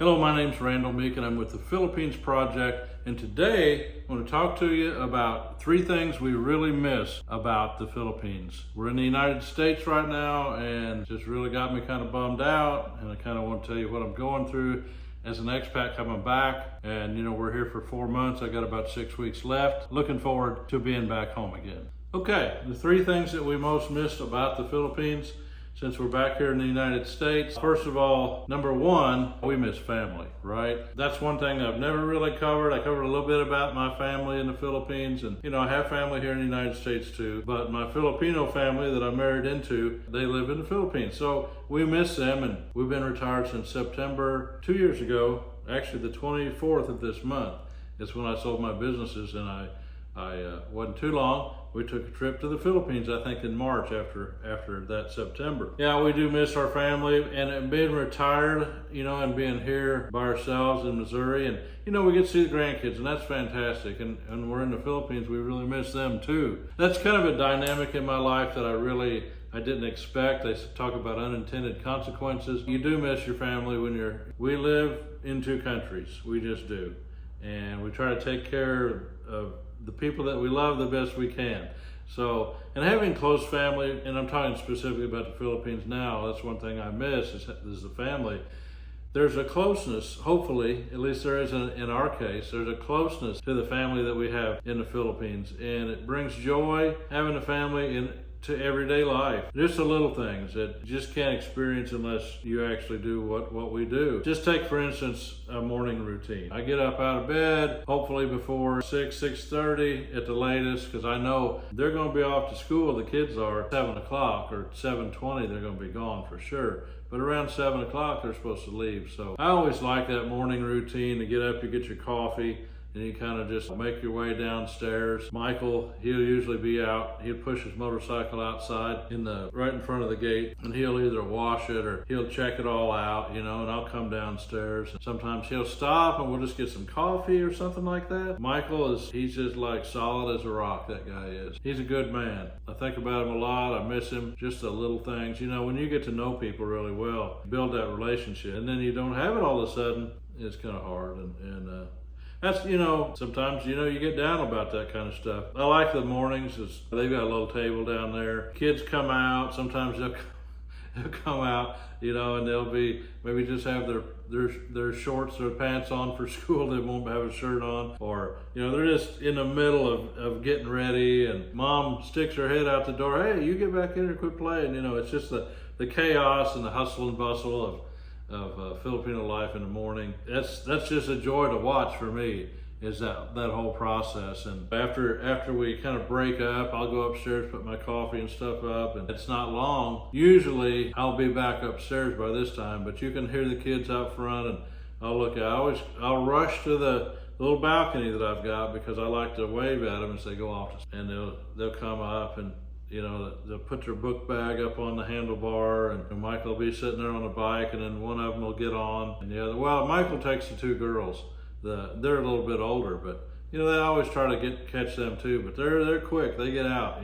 Hello, my name's Randall Meek and I'm with the Philippines Project, and today I want to talk to you about 3 things we really miss about the Philippines. We're in the United States right now and just really got me kind of bummed out, and I kind of want to tell you what I'm going through as an expat coming back. And we're here for 4 months. I got about 6 weeks left. Looking forward to being back home again. Okay, the 3 things that we most missed about the Philippines since we're back here in the United States. First of all, number 1, we miss family, right? That's one thing I've never really covered. I covered a little bit about my family in the Philippines, and I have family here in the United States too, but my Filipino family that I married into, they live in the Philippines. So we miss them, and we've been retired since September 2 years ago. Actually, the 24th of this month is when I sold my businesses, and I wasn't too long. We took a trip to the Philippines, I think in March after that September. Yeah, we do miss our family, and being retired, and being here by ourselves in Missouri, and we get to see the grandkids, and that's fantastic. And we're in the Philippines, we really miss them too. That's kind of a dynamic in my life that I didn't expect. They talk about unintended consequences. You do miss your family when we live in 2 countries, we just do. And we try to take care of the people that we love the best we can. So, and having close family, and I'm talking specifically about the Philippines now, that's one thing I miss is the family. There's a closeness, hopefully, at least there is in our case, there's a closeness to the family that we have in the Philippines. And it brings joy having a family to everyday life. Just the little things that you just can't experience unless you actually do what we do. Just take, for instance, a morning routine. I get up out of bed, hopefully before 6:30 at the latest, because I know they're going to be off to school. The kids are 7 o'clock or 7:20, they're going to be gone for sure. But around 7 o'clock, they're supposed to leave. So I always like that morning routine to get up, you get your coffee, and you kind of just make your way downstairs. Michael, he'll usually be out. He'll push his motorcycle outside right in front of the gate, and he'll either wash it or he'll check it all out, and I'll come downstairs. And sometimes he'll stop and we'll just get some coffee or something like that. Michael he's just like solid as a rock, that guy is. He's a good man. I think about him a lot. I miss him. Just the little things. When you get to know people really well, build that relationship, and then you don't have it all of a sudden, it's kind of hard. And that's, sometimes, you get down about that kind of stuff. I like the mornings. They've got a little table down there. Kids come out. Sometimes they'll come out, and they'll be, maybe just have their shorts or pants on for school. They won't have a shirt on. Or, they're just in the middle of getting ready, and mom sticks her head out the door. Hey, you get back in here and quit playing. It's just the chaos and the hustle and bustle of Filipino life in the morning. That's just a joy to watch for me, is that whole process. And after we kind of break up, I'll go upstairs, put my coffee and stuff up, and it's not long. Usually I'll be back upstairs by this time, but you can hear the kids out front, and I'll rush to the little balcony that I've got, because I like to wave at them as they go off, and they'll come up, and they'll put their book bag up on the handlebar, and Michael will be sitting there on a bike, and then one of them will get on, and the other, Michael takes the 2 girls. They're a little bit older, but they always try to catch them too, but they're quick. They get out.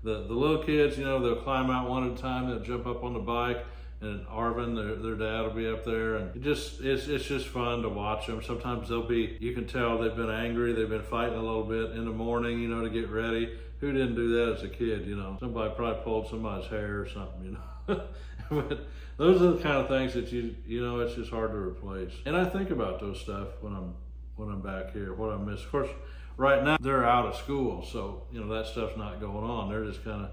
The little kids, they'll climb out one at a time. They'll jump up on the bike, and Arvin, their dad, will be up there, and it's just fun to watch them. Sometimes you can tell they've been angry, they've been fighting a little bit in the morning, to get ready. Who didn't do that as a kid? Somebody probably pulled somebody's hair or something, But those are the kind of things that it's just hard to replace. And I think about those stuff when I'm back here, what I miss. Of course, right now they're out of school, so that stuff's not going on. They're just kind of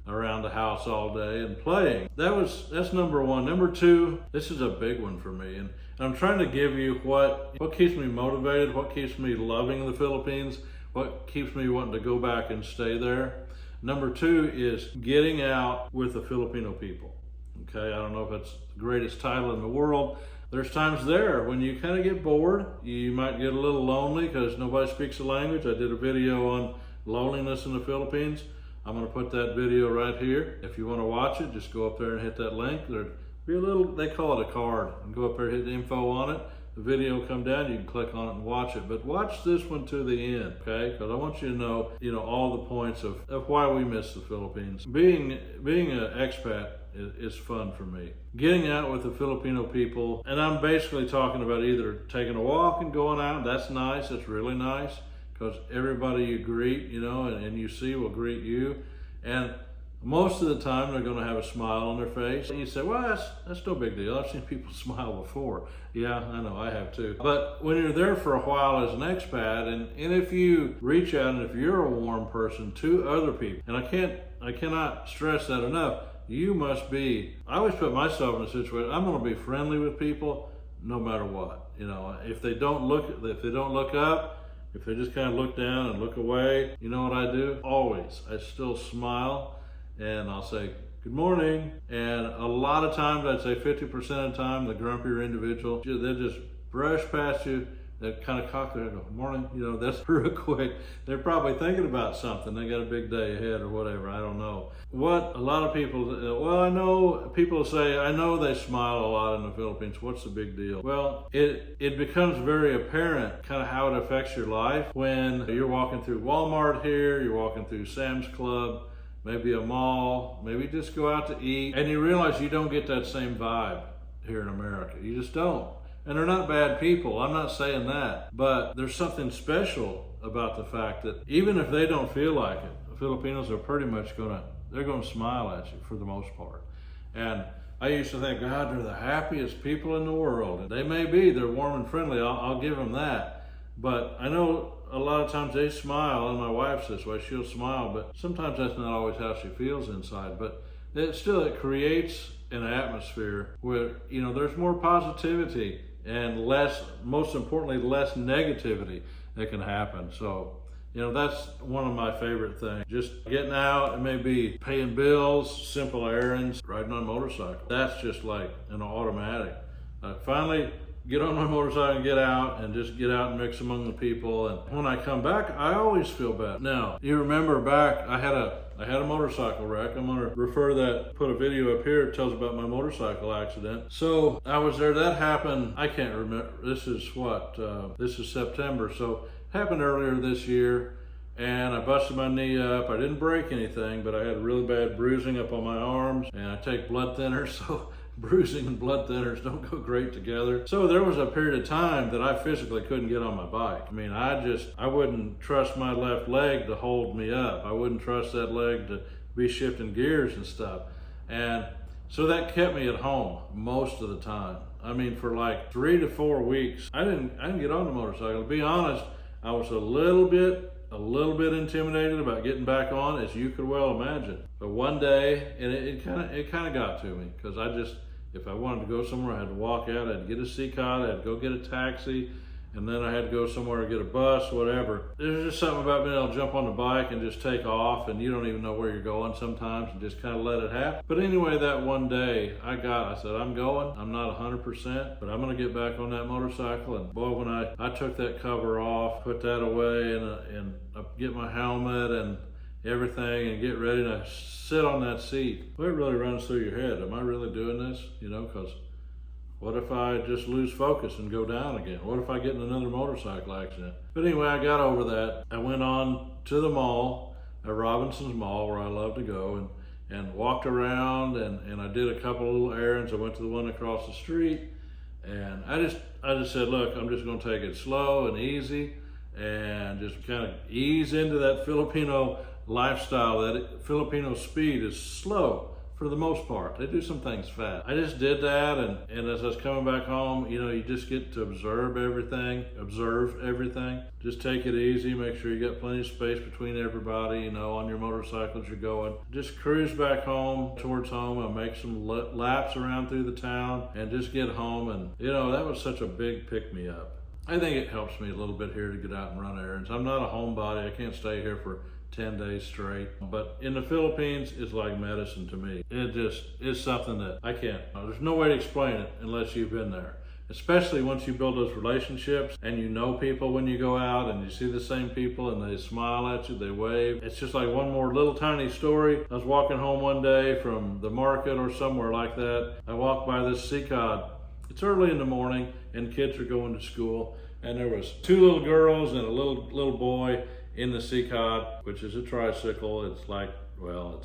around the house all day and playing. That's number 1. Number 2, this is a big one for me, and I'm trying to give you what keeps me motivated, what keeps me loving the Philippines, what keeps me wanting to go back and stay there. Number 2 is getting out with the Filipino people. Okay, I don't know if it's the greatest title in the world. There's times there when you kind of get bored. You might get a little lonely because nobody speaks the language. I did a video on loneliness in the Philippines. I'm going to put that video right here. If you want to watch it, just go up there and hit that link. There'd be they call it a card, and go up there, hit the info on it. The video will come down, you can click on it and watch it. But watch this one to the end, okay? Because I want you to know, all the points of why we miss the Philippines. Being an expat is fun for me. Getting out with the Filipino people, and I'm basically talking about either taking a walk and going out. That's nice. That's really nice because everybody you greet, and you see will greet you. And most of the time they're going to have a smile on their face. And you say, well, that's no big deal. I've seen people smile before. Yeah, I know, I have too. But when you're there for a while as an expat, and if you reach out and if you're a warm person to other people, and I cannot stress that enough, you must be, I always put myself in a situation, I'm going to be friendly with people no matter what. If they don't look up, if they just kind of look down and look away, you know what I do? Always, I still smile. And I'll say, good morning. And a lot of times, I'd say 50% of the time, the grumpier individual, they'll just brush past you. They kind of cock their head, go, morning. That's real quick. They're probably thinking about something. They got a big day ahead or whatever. I don't know. What a lot of people, I know people say, I know they smile a lot in the Philippines. What's the big deal? Well, it becomes very apparent kind of how it affects your life when you're walking through Walmart here, you're walking through Sam's Club, maybe a mall, maybe just go out to eat, and you realize you don't get that same vibe here in America. You just don't. And they're not bad people, I'm not saying that, but there's something special about the fact that even if they don't feel like it, the Filipinos are pretty much they're gonna smile at you for the most part. And I used to think, God, they're the happiest people in the world. And they may be, they're warm and friendly, I'll give them that. But I know a lot of times they smile, and my wife's this way, she'll smile, but sometimes that's not always how she feels inside. But it creates an atmosphere where, there's more positivity and most importantly, less negativity that can happen. So, that's one of my favorite things. Just getting out, it may be paying bills, simple errands, riding on a motorcycle. That's just like an automatic. Finally, get on my motorcycle and get out and mix among the people. And when I come back, I always feel bad. Now, you remember back, I had a motorcycle wreck. I'm gonna put a video up here. It tells about my motorcycle accident. So I was there, that happened, I can't remember, this is September. So it happened earlier this year, and I busted my knee up. I didn't break anything, but I had really bad bruising up on my arms, and I take blood thinners, so bruising and blood thinners don't go great together. So there was a period of time that I physically couldn't get on my bike. I mean, I wouldn't trust my left leg to hold me up. I wouldn't trust that leg to be shifting gears and stuff. And so that kept me at home most of the time. I mean, for like 3 to 4 weeks, I didn't get on the motorcycle. To be honest, I was a little bit intimidated about getting back on, as you could well imagine. But one day, and it kind of got to me, because if I wanted to go somewhere, I had to walk out, I had to get a C-Cod, I had to go get a taxi, and then I had to go somewhere to get a bus, whatever. There's just something about being able to jump on the bike and just take off, and you don't even know where you're going sometimes, and just kind of let it happen. But anyway, that one day, I said, I'm going. I'm not 100%, but I'm going to get back on that motorcycle. And boy, when I took that cover off, put that away, and get my helmet and everything, and get ready to sit on that seat, well, it really runs through your head. Am I really doing this? Because what if I just lose focus and go down again? What if I get in another motorcycle accident? But anyway, I got over that. I went on to the mall, at Robinson's Mall, where I love to go, and walked around, and I did a couple of little errands. I went to the one across the street, and I just said, look, I'm just gonna take it slow and easy, and just kind of ease into that Filipino lifestyle. That Filipino speed is slow for the most part. They do some things fast. I just did that, and as I was coming back home, you just get to observe everything. Just take it easy, make sure you got plenty of space between everybody, on your motorcycle as you're going. Just cruise back towards home, and make some laps around through the town, and just get home. And that was such a big pick-me-up. I think it helps me a little bit here to get out and run errands. I'm not a homebody. I can't stay here for 10 days straight. But in the Philippines, it's like medicine to me. It just is something that I can't, there's no way to explain it unless you've been there. Especially once you build those relationships and you know people when you go out and you see the same people and they smile at you, they wave. It's just like one more little tiny story. I was walking home one day from the market or somewhere like that. I walked by this C-Cod. It's early in the morning and kids are going to school, and there was 2 little girls and a little boy in the C-Cod, which is a tricycle. It's like, well,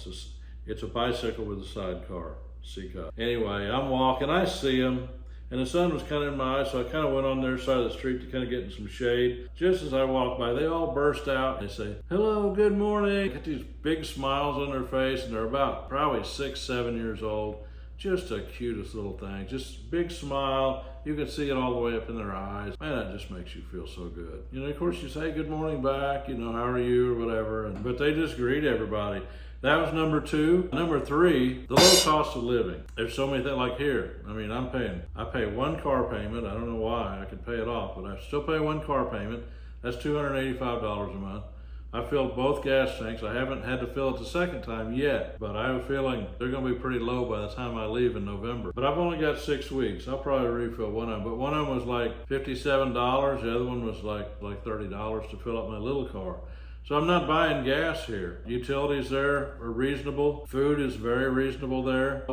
it's a bicycle with a sidecar. Seacock. Anyway, I'm walking, I see them, and the sun was kind of in my eyes, so I kind of went on their side of the street to kind of get in some shade. Just as I walked by, they all burst out. They say, hello, good morning. Got these big smiles on their face, and they're about probably 6, 7 years old. Just the cutest little thing. Just big smile. You can see it all the way up in their eyes. Man, that just makes you feel so good. You know, of course, you say good morning back, you know, how are you, or whatever. But they just greet everybody. That was number 2. Number 3, the low cost of living. There's so many things like here. I mean, I pay one car payment. I don't know why. I could pay it off, but I still pay one car payment. That's $285 a month. I filled both gas tanks. I haven't had to fill it the second time yet, but I have a feeling they're going to be pretty low by the time I leave in November. But I've only got 6 weeks. I'll probably refill one of them. But one of them was like $57. The other one was like $30 to fill up my little car. So I'm not buying gas here. Utilities there are reasonable. Food is very reasonable there.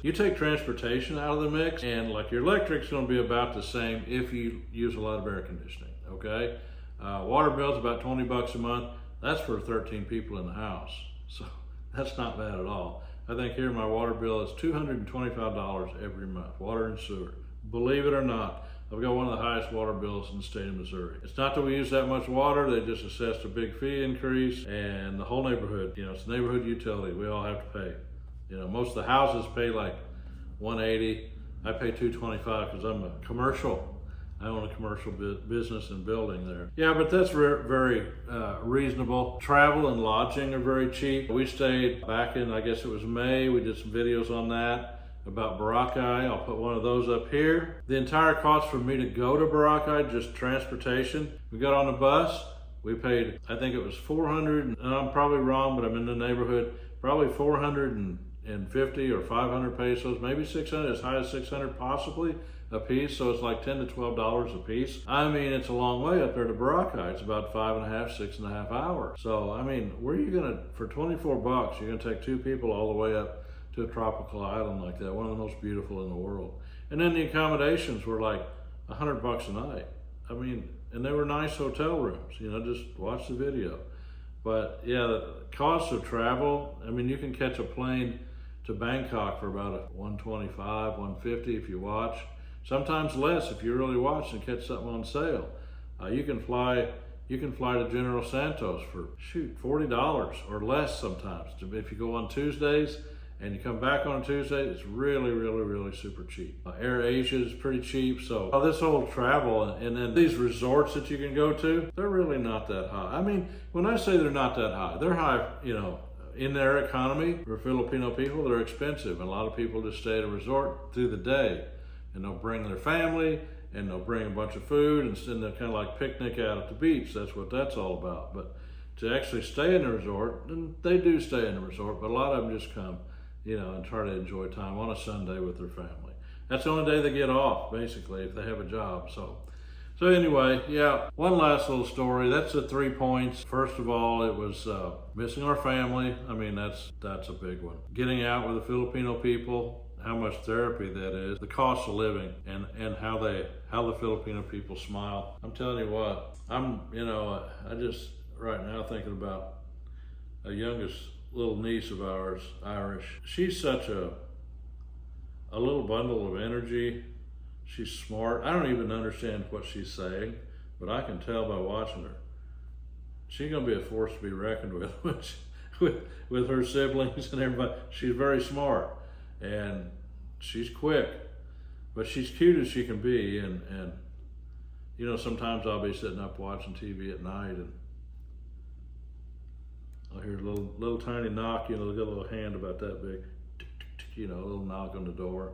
You take transportation out of the mix, and like your electric's going to be about the same if you use a lot of air conditioning, okay? Water bill's about $20 a month. That's for 13 people in the house. So that's not bad at all. I think here my water bill is $225 every month, water and sewer. Believe it or not, I've got one of the highest water bills in the state of Missouri. It's not that we use that much water, they just assessed a big fee increase, and the whole neighborhood, you know, it's a neighborhood utility, we all have to pay. You know, most of the houses pay like $180. I pay $225 because I'm a commercial. I own a commercial business and building there. Yeah, but that's very reasonable. Travel and lodging are very cheap. We stayed back in, I guess it was May. We did some videos on that about Boracay. I'll put one of those up here. The entire cost for me to go to Boracay, just transportation. We got on the bus. We paid, I think it was $400, and I'm probably wrong, but I'm in the neighborhood, probably 450 or 500 pesos, maybe 600, as high as 600 possibly a piece. So it's like $10 to $12 a piece. I mean, it's a long way up there to Boracay. It's about 5.5, 6.5 hours. So, I mean, where are you gonna, for 24 bucks, you're gonna take 2 people all the way up to a tropical island like that, one of the most beautiful in the world. And then the accommodations were like $100 a night. I mean, and they were nice hotel rooms, you know, just watch the video. But yeah, the cost of travel, I mean, you can catch a plane to Bangkok for about $125, $150 if you watch. Sometimes less if you really watch and catch something on sale. You can fly to General Santos for $40 or less sometimes. If you go on Tuesdays and you come back on Tuesday, it's really super cheap. Air Asia is pretty cheap. So this whole travel and then these resorts that you can go to, they're really not that high. I mean, when I say they're not that high, they're high, you know, in their economy. For Filipino people, they're expensive. And a lot of people just stay at a resort through the day, and they'll bring their family and they'll bring a bunch of food and they'll kind of like picnic out at the beach. That's what that's all about. But to actually stay in a resort, and they do stay in a resort, but a lot of them just come, you know, and try to enjoy time on a Sunday with their family. That's the only day they get off, basically, if they have a job. So anyway, yeah, one last little story. That's the 3 points. First of all, it was missing our family. I mean, that's a big one. Getting out with the Filipino people, how much therapy that is, the cost of living, and how the Filipino people smile. I'm telling you what, I just right now thinking about a youngest little niece of ours, Irish. She's such a little bundle of energy. She's smart. I don't even understand what she's saying, but I can tell by watching her. She's gonna be a force to be reckoned with, with her siblings and everybody. She's very smart and she's quick, but she's cute as she can be. And you know, sometimes I'll be sitting up watching TV at night and I'll hear a little tiny knock, you know, they'll get a little hand about that big, you know, a little knock on the door.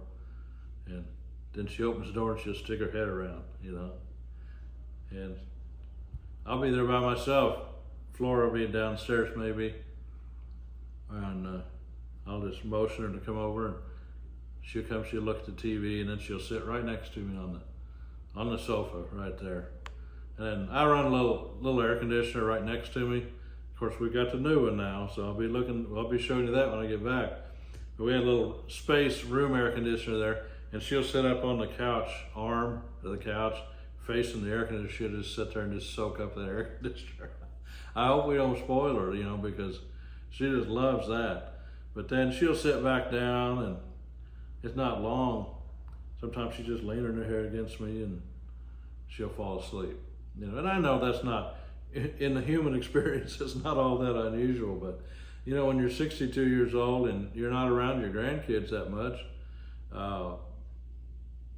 And then she opens the door and she'll stick her head around, you know. And I'll be there by myself. Flora will be downstairs maybe. And I'll just motion her to come over and she'll look at the TV and then she'll sit right next to me on the sofa right there. And then I run a little air conditioner right next to me. Of course, we got the new one now, so I'll be showing you that when I get back. But we had a little space room air conditioner there, and she'll sit up on the couch, arm of the couch, facing the air conditioner. She'll just sit there and just soak up the air conditioner. I hope we don't spoil her, you know, because she just loves that. But then she'll sit back down and it's not long. Sometimes she's just leaning her head against me and she'll fall asleep. You know, and I know that's not, in the human experience, it's not all that unusual, but you know, when you're 62 years old and you're not around your grandkids that much,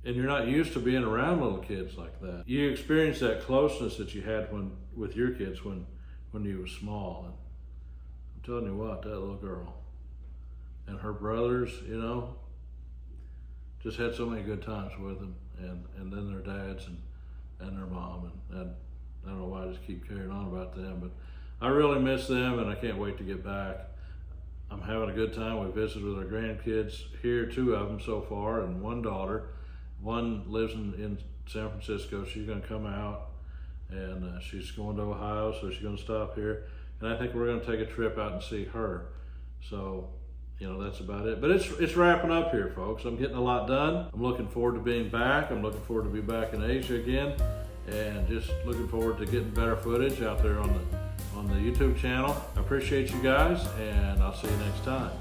and you're not used to being around little kids like that, you experience that closeness that you had with your kids when you were small. And I'm telling you what, that little girl and her brothers, you know, just had so many good times with them, and then their dads and their mom, and I don't know why I just keep carrying on about them, but I really miss them, and I can't wait to get back. I'm having a good time. We visited with our grandkids here, 2 of them so far, and 1 daughter. One lives in San Francisco. She's gonna come out, and she's going to Ohio, so she's gonna stop here. And I think we're gonna take a trip out and see her. So, you know, that's about it. But it's wrapping up here, folks. I'm getting a lot done. I'm looking forward to being back. I'm looking forward to be back in Asia again, and just looking forward to getting better footage out there on the YouTube channel. I appreciate you guys, and I'll see you next time.